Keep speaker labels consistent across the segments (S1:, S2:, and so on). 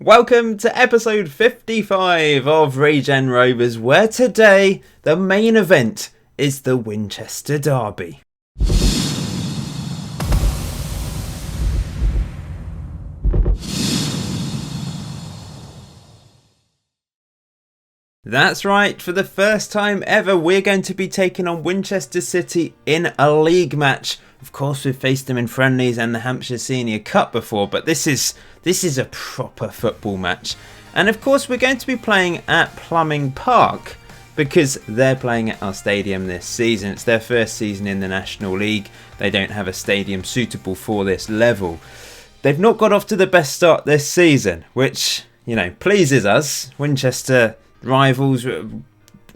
S1: Welcome to episode 55 of Regen Rovers, where today the main event is the Winchester derby. That's right, for the first time ever we're going to be taking on Winchester City in a league match. Of course we've faced them in friendlies and the Hampshire Senior Cup before, but this is a proper football match. And of course we're going to be playing at Plumbing Park because they're playing at our stadium this season. It's their first season in the National League. They don't have a stadium suitable for this level. They've not got off to the best start this season, which, pleases us. Winchester rivals,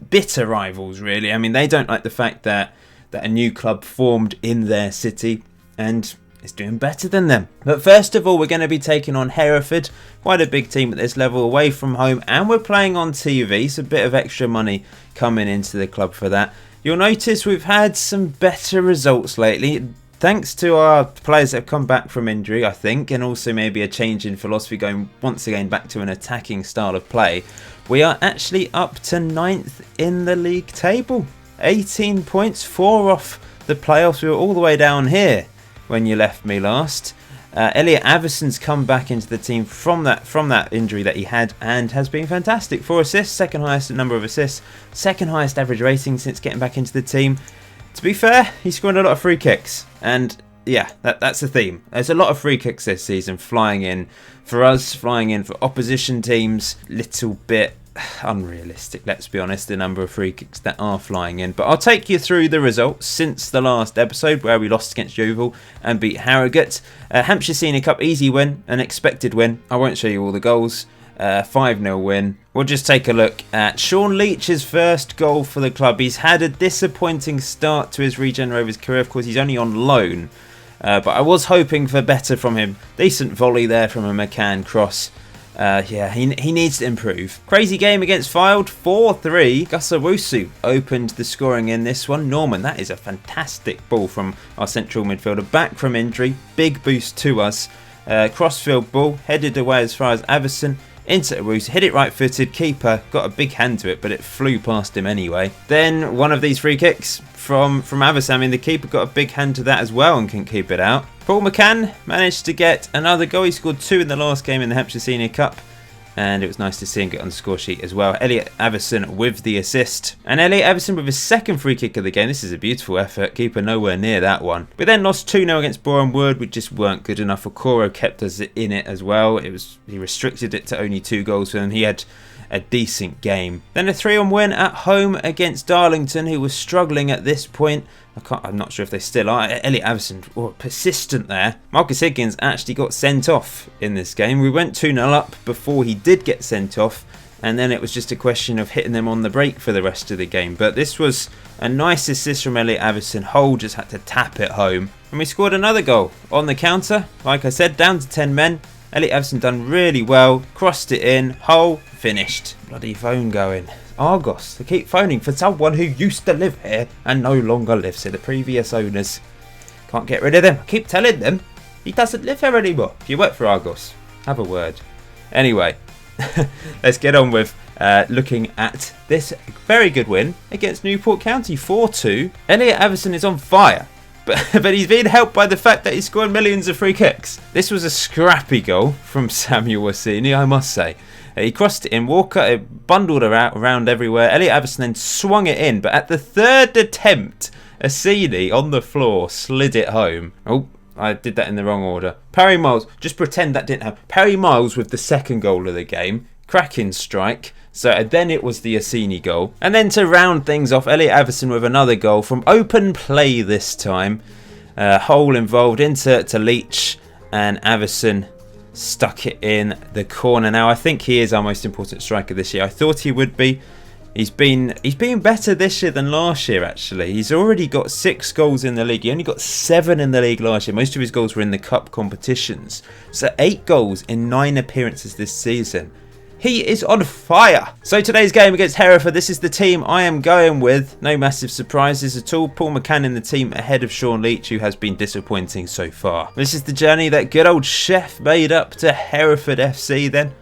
S1: bitter rivals really. I mean, they don't like the fact that a new club formed in their city and is doing better than them. But first of all, we're going to be taking on Hereford, quite a big team at this level, away from home, and we're playing on TV, so a bit of extra money coming into the club for that. You'll notice we've had some better results lately, thanks to our players that have come back from injury, I think, and also maybe a change in philosophy, going once again back to an attacking style of play. We are actually up to 9th in the league table. 18 points, 4 off the playoffs. We were all the way down here when you left me last. Elliot Averson's come back into the team from that injury that he had and has been fantastic. 4 assists, second highest number of assists, second highest average rating since getting back into the team. To be fair, he's scored a lot of free kicks, and yeah, that's the theme. There's a lot of free kicks this season flying in for us, flying in for opposition teams. Little bit unrealistic, let's be honest, the number of free kicks that are flying in. But I'll take you through the results since the last episode where we lost against Yeovil and beat Harrogate. Hampshire Senior Cup, easy win, an expected win. I won't show you all the goals. 5-0 win. We'll just take a look at Sean Leach's first goal for the club. He's had a disappointing start to his Regen Rovers career. Of course, he's only on loan, but I was hoping for better from him. Decent volley there from a McCann cross. He needs to improve. Crazy game against Fylde, 4-3. Gusawusu opened the scoring in this one. Norman, that is a fantastic ball from our central midfielder. Back from injury, big boost to us. Crossfield ball, headed away as far as Averson. Into Owusu, hit it right footed, keeper got a big hand to it, but it flew past him anyway. Then one of these free kicks from Averson. I mean, the keeper got a big hand to that as well and couldn't keep it out. Paul McCann managed to get another goal. He scored 2 in the last game in the Hampshire Senior Cup, and it was nice to see him get on the score sheet as well. Elliot Averson with the assist. And Elliot Averson with his second free kick of the game. This is a beautiful effort. Keeper nowhere near that one. We then lost 2-0 against Boreham Wood. We just weren't good enough. Okoro kept us in it as well. He restricted it to only 2 goals for him. He had a decent game. Then a 3-1 win at home against Darlington, who was struggling at this point. I'm not sure if they still are. Elliot Averson, persistent there. Marcus Higgins actually got sent off in this game. We went 2-0 up before he did get sent off, and then it was just a question of hitting them on the break for the rest of the game. But this was a nice assist from Elliot Averson. Hull just had to tap it home. And we scored another goal on the counter. Like I said, down to 10 men. Elliot Averson done really well. Crossed it in. Hull finished. Bloody phone going. Argos, they keep phoning for someone who used to live here and no longer lives here. The previous owners. Can't get rid of them. I keep telling them he doesn't live here anymore. If you work for Argos, have a word. Anyway, let's get on with looking at this very good win against Newport County, 4-2. Elliot Averson is on fire. But he's being helped by the fact that he's scored millions of free kicks. This was a scrappy goal from Samuel Orsini, I must say. He crossed it in. Walker, it bundled around everywhere. Elliot Averson then swung it in. But at the third attempt, Orsini on the floor slid it home. Oh, I did that in the wrong order. Parry Miles, just pretend that didn't happen. Parry Miles with the second goal of the game. Cracking strike. So then it was the Orsini goal. And then to round things off, Elliot Averson with another goal from open play this time. Hole involved into Leach, and Averson stuck it in the corner. Now I think he is our most important striker this year. I thought he would be. He's been better this year than last year actually. He's already got 6 goals in the league. He only got 7 in the league last year. Most of his goals were in the cup competitions. So 8 goals in 9 appearances this season. He is on fire. So today's game against Hereford, this is the team I am going with. No massive surprises at all. Paul McCann in the team ahead of Sean Leach, who has been disappointing so far. This is the journey that good old Chef made up to Hereford FC then.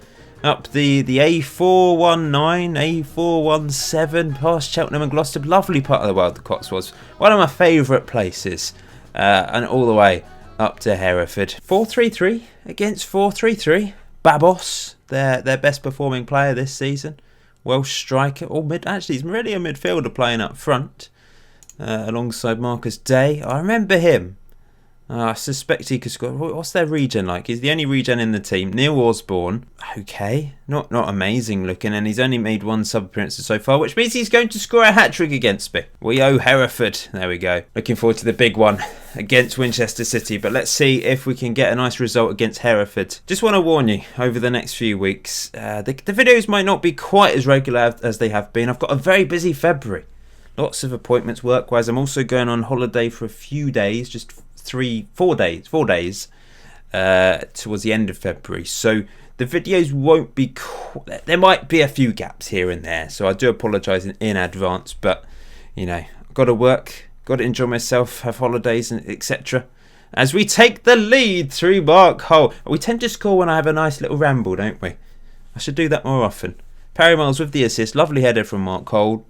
S1: Up the A419, A417, past Cheltenham and Gloucester. Lovely part of the world, the Cotswolds. One of my favourite places. And all the way up to Hereford. 4-3-3 against 4-3-3. Babos, their best performing player this season. Welsh striker. Actually, he's really a midfielder playing up front. Alongside Marcus Day. I remember him. I suspect he could score. What's their regen like? He's the only regen in the team. Neil Osborne. Okay. Not amazing looking. And he's only made one sub-appearance so far, which means he's going to score a hat-trick against me. We owe Hereford. There we go. Looking forward to the big one against Winchester City. But let's see if we can get a nice result against Hereford. Just want to warn you, over the next few weeks, the videos might not be quite as regular as they have been. I've got a very busy February. Lots of appointments work-wise. I'm also going on holiday for a few days, just 4 days towards the end of February. So the videos won't be... There might be a few gaps here and there. So I do apologise in advance. But, you know, I've got to work, got to enjoy myself, have holidays, and etc. As we take the lead through Mark Hull. We tend to score when I have a nice little ramble, don't we? I should do that more often. Perry Miles with the assist. Lovely header from Mark Hull.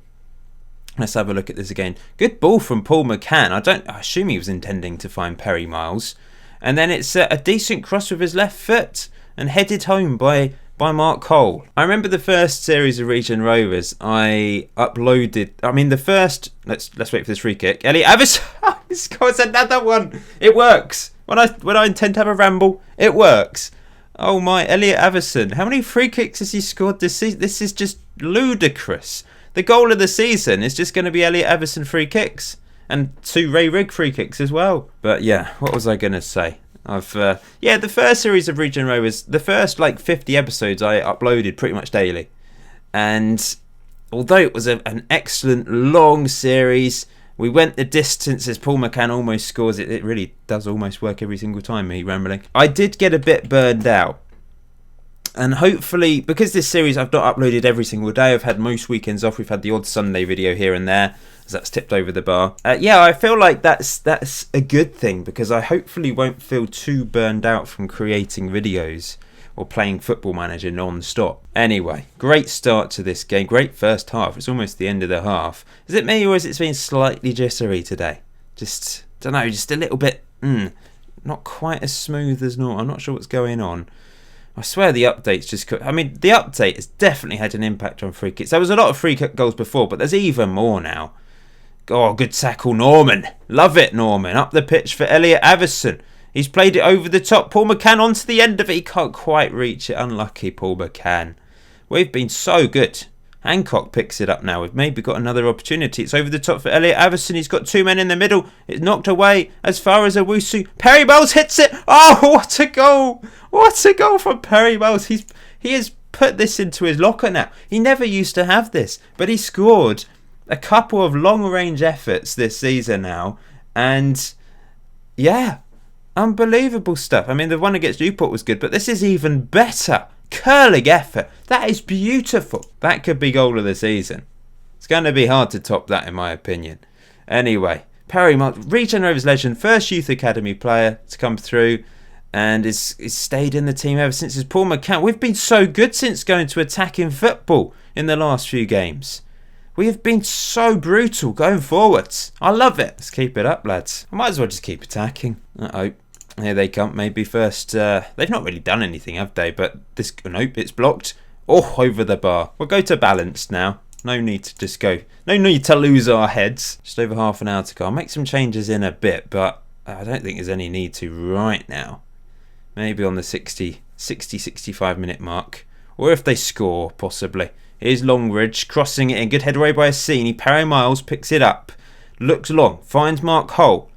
S1: Let's have a look at this again. Good ball from Paul McCann. I assume he was intending to find Perry Miles. And then it's a decent cross with his left foot and headed home by Mark Cole. I remember the first series of Regen Rovers I uploaded. I mean the first... Let's wait for this free kick. Elliot Avis scores another one. It works. When I intend to have a ramble, it works. Oh my, Elliot Avison. How many free kicks has he scored this season? This is just ludicrous. The goal of the season is just going to be Elliot Everson free kicks. And 2 Ray Rigg free kicks as well. But yeah, what was I going to say? The first series of Regen Rovers, the first 50 episodes I uploaded pretty much daily. And although it was an excellent long series, we went the distance as Paul McCann almost scores. It really does almost work every single time, me rambling. I did get a bit burned out. And hopefully, because this series I've not uploaded every single day, I've had most weekends off. We've had the odd Sunday video here and there, as that's tipped over the bar. I feel like that's a good thing, because I hopefully won't feel too burned out from creating videos or playing Football Manager non-stop. Anyway, great start to this game. Great first half. It's almost the end of the half. Is it me or has it been slightly jittery today? Just a little bit, not quite as smooth as normal. I'm not sure what's going on. I swear the update's just... I mean, the update has definitely had an impact on free kicks. There was a lot of free kick goals before, but there's even more now. Oh, good tackle, Norman. Love it, Norman. Up the pitch for Elliot Avison. He's played it over the top. Paul McCann onto the end of it. He can't quite reach it. Unlucky, Paul McCann. We've been so good. Hancock picks it up now. We've maybe got another opportunity. It's over the top for Elliot Avison. He's got 2 men in the middle. It's knocked away as far as Owusu. Perry Miles hits it. Oh, what a goal. What a goal from Perry Miles. He has put this into his locker now. He never used to have this, but he scored a couple of long-range efforts this season now. And, yeah, unbelievable stuff. I mean, the one against Newport was good, but this is even better. Curling effort. That is beautiful. That could be goal of the season. It's going to be hard to top that, in my opinion. Anyway, Perry Miles, Regen Rovers legend, first youth academy player to come through, and is stayed in the team ever since. It's Paul McCann. We've been so good since going to attacking football in the last few games. We have been so brutal going forwards. I love it. Let's keep it up, lads. I might as well just keep attacking. Uh-oh. Here they come. Maybe first. They've not really done anything, have they? But this. Nope, it's blocked. Oh, over the bar. We'll go to balanced now. No need to just go. No need to lose our heads. Just over half an hour to go. I'll make some changes in a bit, but I don't think there's any need to right now. Maybe on the 65 minute mark. Or if they score, possibly. Here's Longridge crossing it in. Good head away by Assini. Perry Miles picks it up. Looks long. Finds Mark Hull.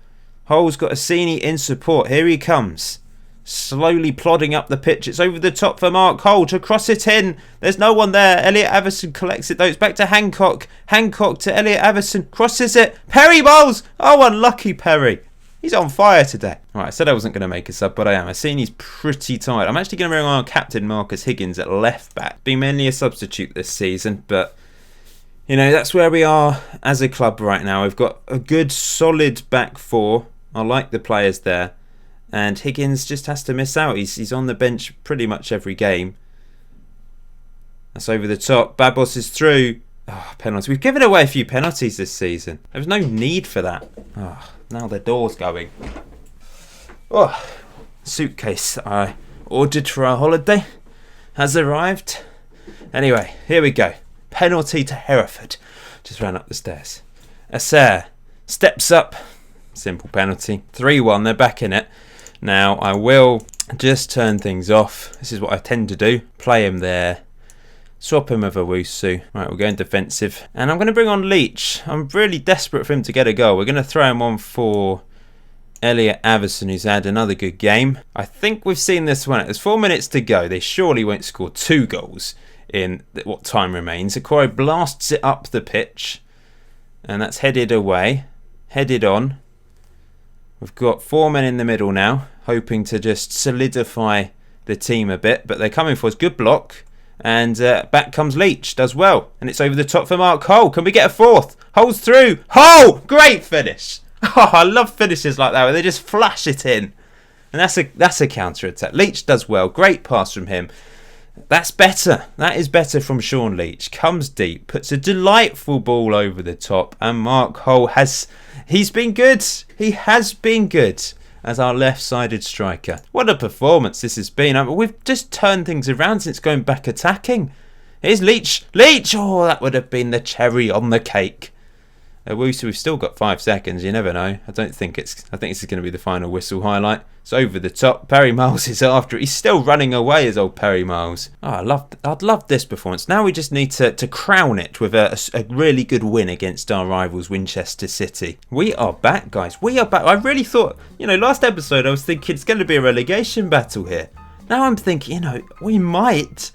S1: Hull's got Assini in support. Here he comes. Slowly plodding up the pitch. It's over the top for Mark Hull to cross it in. There's no one there. Elliot Avison collects it though. It's back to Hancock. Hancock to Elliot Avison. Crosses it. Perry Miles. Oh, unlucky Perry. He's on fire today. Right, I said I wasn't going to make a sub, but I am. Assini's pretty tired. I'm actually going to bring on our captain, Marcus Higgins, at left back. Been mainly a substitute this season, but... you know, that's where we are as a club right now. We've got a good, solid back four. I like the players there. And Higgins just has to miss out. He's on the bench pretty much every game. That's over the top. Babos is through. Oh, penalty. We've given away a few penalties this season. There was no need for that. Oh, now the door's going. Oh, suitcase I ordered for our holiday has arrived. Anyway, here we go. Penalty to Hereford. Just ran up the stairs. Asser steps up. Simple penalty. 3-1. They're back in it. Now, I will just turn things off. This is what I tend to do. Play him there. Swap him with Owusu. Right, we're going defensive. And I'm going to bring on Leach. I'm really desperate for him to get a goal. We're going to throw him on for Elliot Avison, who's had another good game. I think we've seen this one. There's 4 minutes to go. They surely won't score 2 goals in what time remains. Okoro blasts it up the pitch. And that's headed away. Headed on. We've got 4 men in the middle now, hoping to just solidify the team a bit. But they're coming for us. Good block. And back comes Leach, does well. And it's over the top for Mark Hull. Can we get a fourth? Hull's through. Hull! Great finish. Oh, I love finishes like that where they just flash it in. And that's a counter-attack. Leach does well. Great pass from him. That's better. That is better from Sean Leach. Comes deep, puts a delightful ball over the top. And Mark Hull he's been good. He has been good as our left-sided striker. What a performance this has been. I mean, we've just turned things around since going back attacking. Here's Leach. Leach! Oh, that would have been the cherry on the cake. Owusu, we've still got 5 seconds. You never know. I think this is going to be the final whistle highlight. It's over the top. Perry Miles is after it. He's still running away as old Perry Miles. Oh, I'd love this performance. Now we just need to crown it with a really good win against our rivals Winchester City. We are back, guys. We are back. I really thought, last episode I was thinking it's going to be a relegation battle here. Now I'm thinking, we might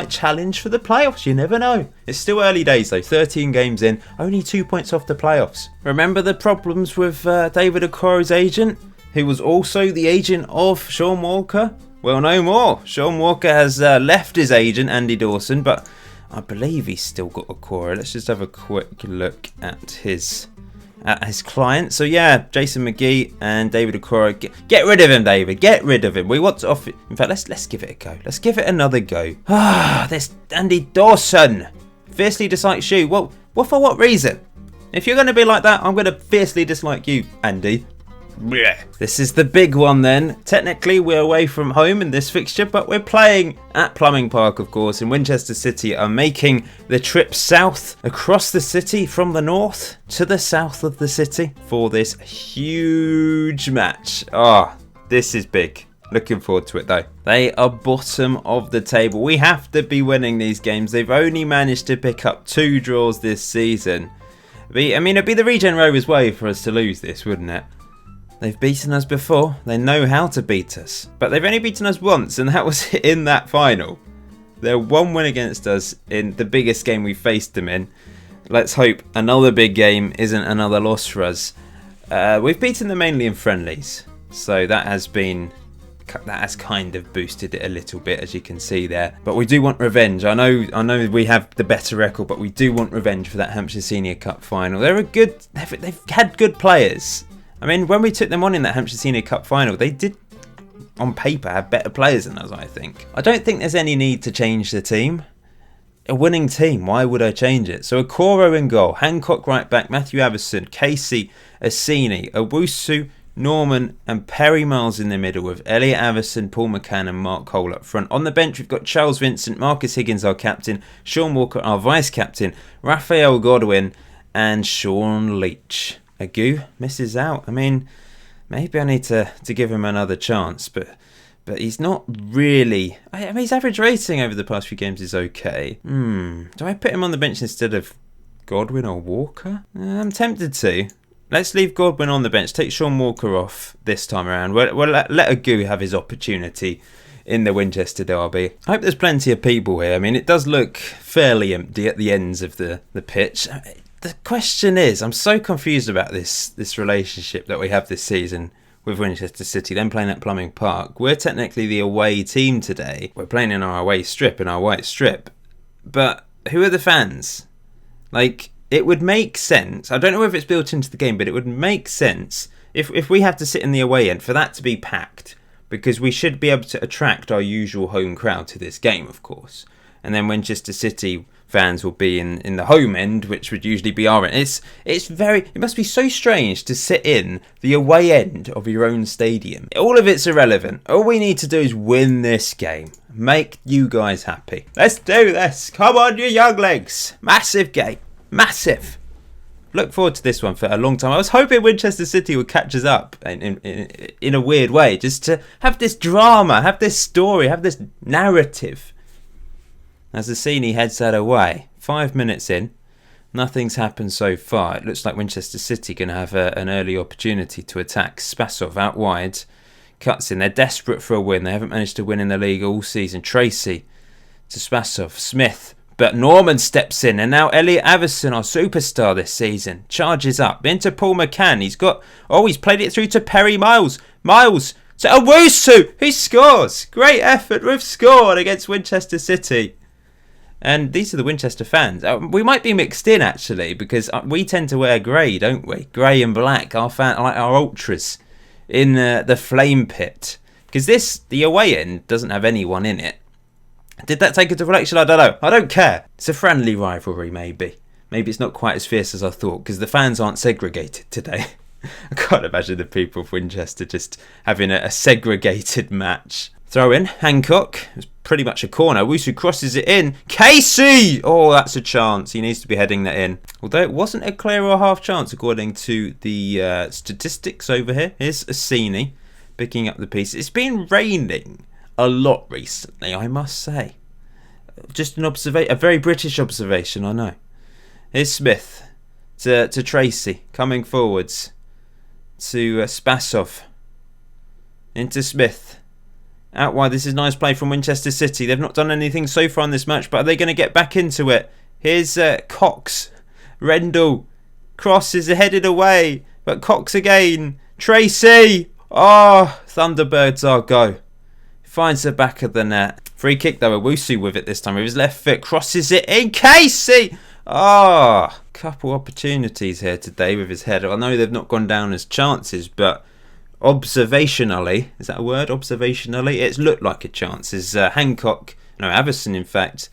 S1: challenge for the playoffs. You never know. It's still early days though. 13 games in, only 2 points off the playoffs. Remember the problems with David Okoro's agent, who was also the agent of Sean Walker? Well, no more. Sean Walker has left his agent, Andy Dawson, but I believe he's still got Okoro. Let's just have a quick look at his client. So yeah, Jason McGee and David Okoro. Get rid of him, David. Get rid of him. We want to offer. In fact, let's give it a go. Let's give it another go. This Andy Dawson fiercely dislikes you. Well, for what reason? If you're going to be like that, I'm going to fiercely dislike you, Andy. This is the big one then. Technically we're away from home in this fixture, but we're playing at Plumbing Park, of course, and Winchester City are making the trip south across the city from the north to the south of the city for this huge match. This is big. Looking forward to it though. They are bottom of the table. We have to be winning these games. They've only managed to pick up 2 draws this season. It'd be the Regen Rovers way for us to lose this, wouldn't it? They've beaten us before. They know how to beat us. But they've only beaten us once, and that was in that final. They're 1 win against us in the biggest game we faced them in. Let's hope another big game isn't another loss for us. We've beaten them mainly in friendlies, so that has kind of boosted it a little bit, as you can see there. But we do want revenge. I know we have the better record, but we do want revenge for that Hampshire Senior Cup final. They've had good players. When we took them on in that Hampshire Senior Cup final, they did, on paper, have better players than us, I think. I don't think there's any need to change the team. A winning team, why would I change it? So Okoro in goal, Hancock right back, Matthew Avison, Casey, Assini, Owusu, Norman and Perry Miles in the middle with Elliot Avison, Paul McCann and Mark Cole up front. On the bench we've got Charles Vincent, Marcus Higgins our captain, Sean Walker our vice captain, Raphael Godwin and Sean Leach. Agu misses out. Maybe I need to give him another chance, but he's not really. His average rating over the past few games is okay. Do I put him on the bench instead of Godwin or Walker? I'm tempted to. Let's leave Godwin on the bench. Take Sean Walker off this time around. We'll let Agu have his opportunity in the Winchester derby. I hope there's plenty of people here. It does look fairly empty at the ends of the pitch. The question is, I'm so confused about this relationship that we have this season with Winchester City, then playing at Plumbing Park. We're technically the away team today. We're playing in our away strip, in our white strip. But who are the fans? It would make sense. I don't know if it's built into the game, but it would make sense if we have to sit in the away end for that to be packed, because we should be able to attract our usual home crowd to this game, of course. and then Winchester City fans will be in the home end, which would usually be our end. It must be so strange to sit in the away end of your own stadium. All of it's irrelevant. All we need to do is win this game. Make you guys happy. Let's do this. Come on, you young legs. Massive game. Massive. Look forward to this one for a long time. I was hoping Winchester City would catch us up in a weird way, just to have this drama, have this story, have this narrative. As Assini heads that away, 5 minutes in, nothing's happened so far. It looks like Winchester City going to have an early opportunity to attack. Spasov out wide, cuts in. They're desperate for a win. They haven't managed to win in the league all season. Tracy to Spasov, Smith. But Norman steps in, and now Elliot Avison, our superstar this season, charges up into Paul McCann. He's played it through to Perry Miles. Miles to Owusu, who scores. Great effort. We've scored against Winchester City. And these are the Winchester fans. We might be mixed in, actually, because we tend to wear grey, don't we? Grey and black, our ultras in the flame pit. Because the away end doesn't have anyone in it. Did that take a deflection? I don't know. I don't care. It's a friendly rivalry, maybe. Maybe it's not quite as fierce as I thought, because the fans aren't segregated today. I can't imagine the people of Winchester just having a segregated match. Throw in, Hancock. It's pretty much a corner. Wusu crosses it in. Casey! Oh, that's a chance. He needs to be heading that in. Although it wasn't a clear or half chance, according to the statistics over here. Here's Assini picking up the piece. It's been raining a lot recently, I must say. Just a very British observation, I know. Here's Smith to Tracy, coming forwards to Spasov. Into Smith. Out wide, this is nice play from Winchester City. They've not done anything so far in this match, but are they going to get back into it? Here's Cox. Rendell. Cross is headed away, but Cox again. Tracy! Oh, Thunderbirds are go. Finds the back of the net. Free kick though, Owusu with it this time. With his left foot, crosses it in. Casey! Couple opportunities here today with his head. I know they've not gone down as chances, but observationally, is that a word? Observationally, it's looked like a chance. As Avison in fact,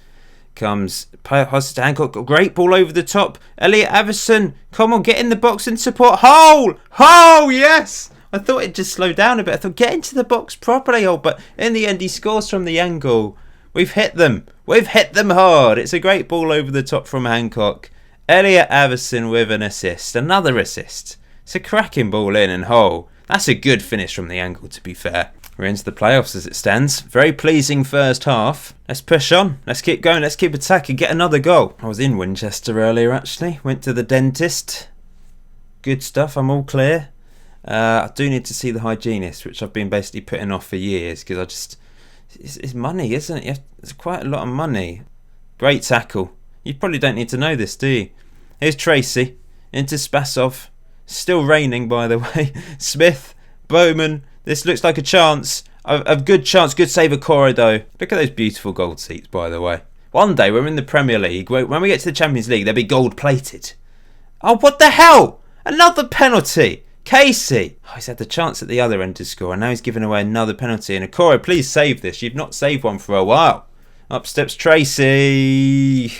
S1: comes passes to Hancock. Great ball over the top. Elliot Avison, come on, get in the box and support. Hole! Yes! I thought it just slowed down a bit. I thought, get into the box properly, but in the end he scores from the angle. We've hit them. We've hit them hard. It's a great ball over the top from Hancock. Elliot Avison with an assist. Another assist. It's a cracking ball in and hole. That's a good finish from the angle, to be fair. We're into the playoffs as it stands. Very pleasing first half. Let's push on. Let's keep going. Let's keep attacking. Get another goal. I was in Winchester earlier, actually. Went to the dentist. Good stuff. I'm all clear. I do need to see the hygienist, which I've been basically putting off for years because it's money, isn't it? It's quite a lot of money. Great tackle. You probably don't need to know this, do you? Here's Tracy into Spasov. Still raining, by the way. Smith, Bowman. This looks like a chance. A good chance. Good save of Corrido. Look at those beautiful gold seats, by the way. One day when we're in the Premier League, when we get to the Champions League, they'll be gold plated. Oh, what the hell? Another penalty. Casey! He's had the chance at the other end to score, and now he's giving away another penalty. And Okoro, please save this. You've not saved one for a while. Up steps Tracy.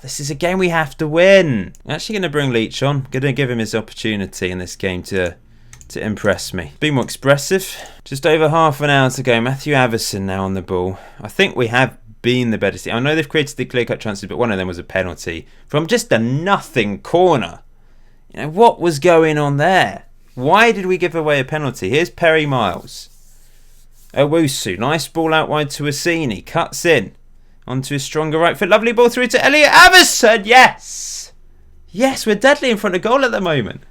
S1: This is a game we have to win. I'm actually going to bring Leach on. Going to give him his opportunity in this game to impress me. Be more expressive. Just over half an hour to go. Matthew Avison now on the ball. I think we have been the better team. I know they've created the clear-cut chances, but one of them was a penalty from just a nothing corner. What was going on there? Why did we give away a penalty? Here's Perry Miles. Owusu, nice ball out wide to Assini. Cuts in. Onto his stronger right foot. Lovely ball through to Elliot Avison. Yes! Yes, we're deadly in front of goal at the moment.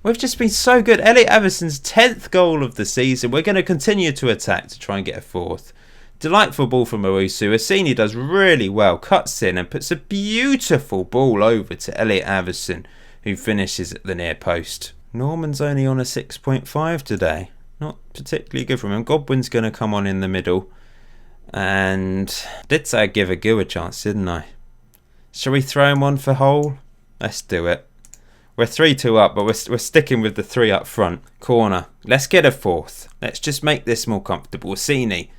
S1: We've just been so good. Elliot Avison's 10th goal of the season. We're going to continue to attack to try and get a fourth. Delightful ball from Owusu. Assini does really well. Cuts in and puts a beautiful ball over to Elliot Avison, who finishes at the near post. Norman's only on a 6.5 today. Not particularly good from him. Godwin's going to come on in the middle. And did say I'd give Agu a chance, didn't I? Shall we throw him on for Hole? Let's do it. We're 3-2 up, but we're sticking with the 3 up front. Corner. Let's get a fourth. Let's just make this more comfortable. Assini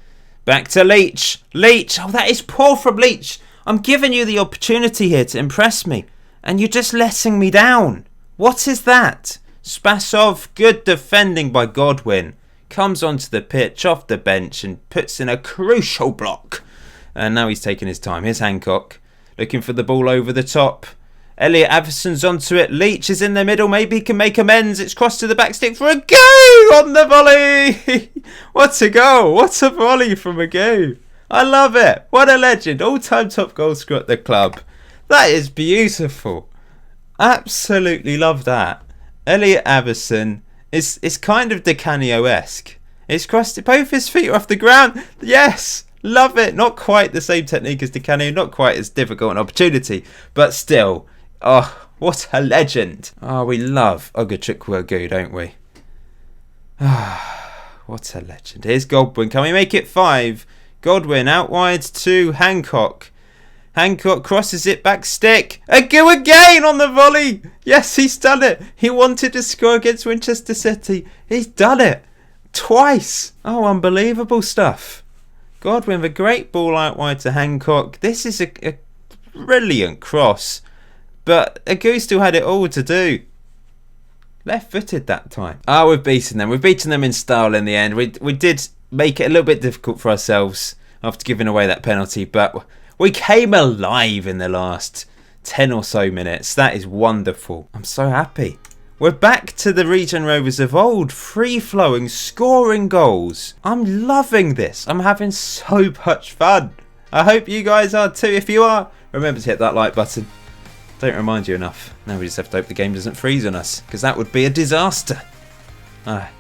S1: Back to Leach. Leach. Oh, that is poor from Leach. I'm giving you the opportunity here to impress me, and you're just letting me down. What is that? Spasov, good defending by Godwin. Comes onto the pitch off the bench and puts in a crucial block. And now he's taking his time. Here's Hancock. Looking for the ball over the top. Elliot Averson's onto it. Leach is in the middle. Maybe he can make amends. It's crossed to the back stick for a go on the volley. What a goal. What a volley from a go. I love it. What a legend. All-time top goal scorer at the club. That is beautiful. Absolutely love that. Elliot Averson. It's kind of Di Canio-esque. It's crossed it. Both his feet are off the ground. Yes. Love it. Not quite the same technique as Di Canio. Not quite as difficult an opportunity. But still. Oh, what a legend. Oh, we love Ogachukwu, don't we? Ah, what a legend. Here's Godwin. Can we make it 5? Godwin out wide to Hancock. Hancock crosses it back stick. A go again on the volley. Yes, he's done it. He wanted to score against Winchester City. He's done it. Twice. Oh, unbelievable stuff. Godwin with a great ball out wide to Hancock. This is a brilliant cross. But Agu still had it all to do. Left-footed that time. Ah, we've beaten them. We've beaten them in style in the end. We did make it a little bit difficult for ourselves after giving away that penalty. But we came alive in the last 10 or so minutes. That is wonderful. I'm so happy. We're back to the Regen Rovers of old. Free-flowing, scoring goals. I'm loving this. I'm having so much fun. I hope you guys are too. If you are, remember to hit that like button. Don't remind you enough. Now we just have to hope the game doesn't freeze on us, because that would be a disaster.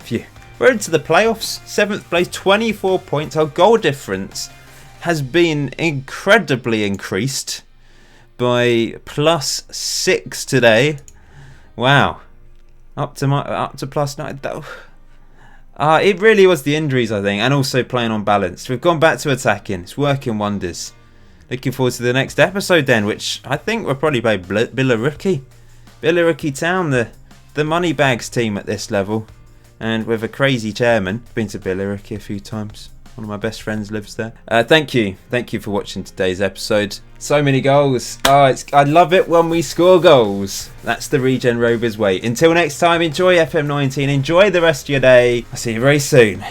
S1: Phew. We're into the playoffs. 7th place, 24 points. Our goal difference has been incredibly increased by +6 today. Wow. Up to +9. It really was the injuries, I think, and also playing on balance. We've gone back to attacking. It's working wonders. Looking forward to the next episode then, which I think we'll probably play Billericay. Billericay Town, the Moneybags team at this level. And with a crazy chairman. Been to Billericay a few times. One of my best friends lives there. Thank you for watching today's episode. So many goals. I love it when we score goals. That's the Regen Rovers way. Until next time, enjoy FM19. Enjoy the rest of your day. I'll see you very soon.